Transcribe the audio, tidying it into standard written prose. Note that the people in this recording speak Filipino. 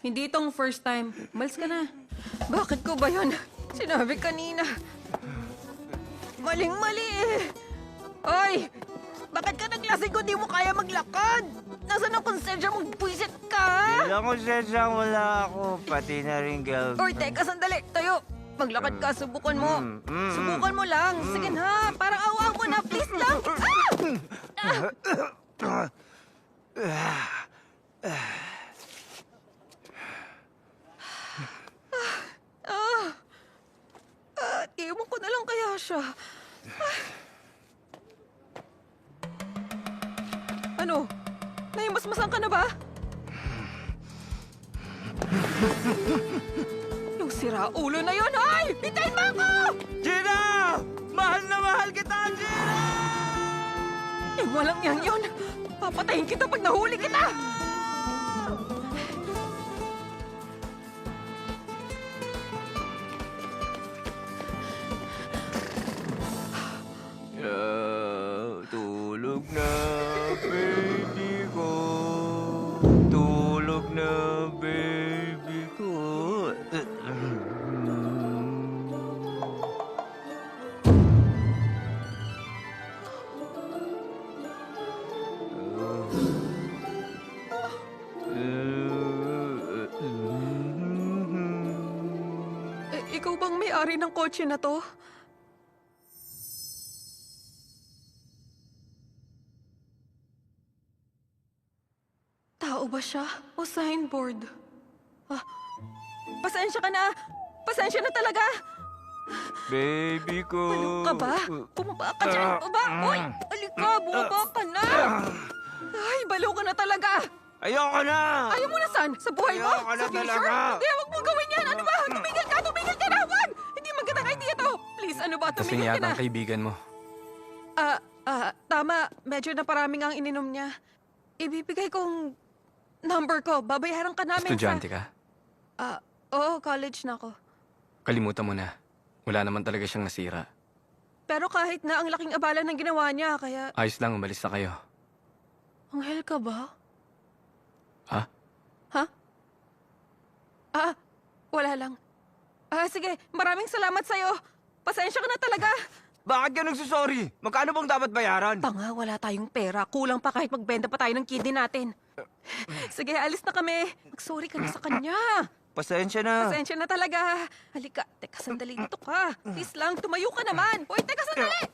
Hindi itong first time. Malis ka na. Bakit ko ba yun? Sinabi kanina. Maling-mali eh. Hoy! Bakit ka naglasing kung di mo kaya maglakad? Nasaan ang konsensya mong buwisit ka? Wala ko sadyang wala ako, pati na rin girl. Or teka, sandali. Tayo. Maglakad ka, subukan mo. Subukan mo lang. Sige na, parang awa mo na. Please lang. Iwan ko na lang kaya siya. Ano? Nahimasmasan ka na ba? Yung sira-ulo na yun, ay! Hintayin mo ako! Gina! Mahal na mahal kita, Gina! Eh, walang yang yun. Papatayin kita pag nahuli kita! Tulog na, baby ko. Tulog na, baby ko. Ikaw bang may-ari ng kotse na to? Tao ba siya? O signboard? Ah, pasensya ka na! Pasensya na talaga! Baby ko. Ano ka ba? Bumaba ka dyan! Baba! Uy! Alika! Bumaba ka na! Ay, balo ka na talaga! Ayoko na! Ayaw mo na saan? Sa buhay mo? Ayoko na Sa future? talaga. Hindi, huwag mo gawin yan! Ano ba? Tumigil ka! Tumigil ka na! Huwag! Hindi magandang idea to! Please, ano ba? Kasing Tumigil ka yata na! ang kaibigan mo. Tama. Medyo na paraming ang ininom niya. Ibibigay kong number ko. Babayaran ka namin Estudyante ka? Oo, college na ako. Kalimutan mo na. Wala naman talaga siyang nasira. Pero kahit na ang laking abala ng ginawa niya, kaya... Ayos lang, umalis na kayo. Anghel ka ba? Ha? Ha? Wala lang. Sige, maraming salamat sa'yo. Pasensya ka na talaga. Bakit ka nagsusorry? Magkano bang dapat bayaran? Tanga, wala tayong pera. Kulang pa kahit magbenta pa tayo ng kidney natin. Sige, alis na kami. Mag-sorry ka na sa kanya. Pasensya na. Pasensya na talaga. Halika, teka sandali dito ka. Please lang, tumayo ka naman. Hoy, teka sandali!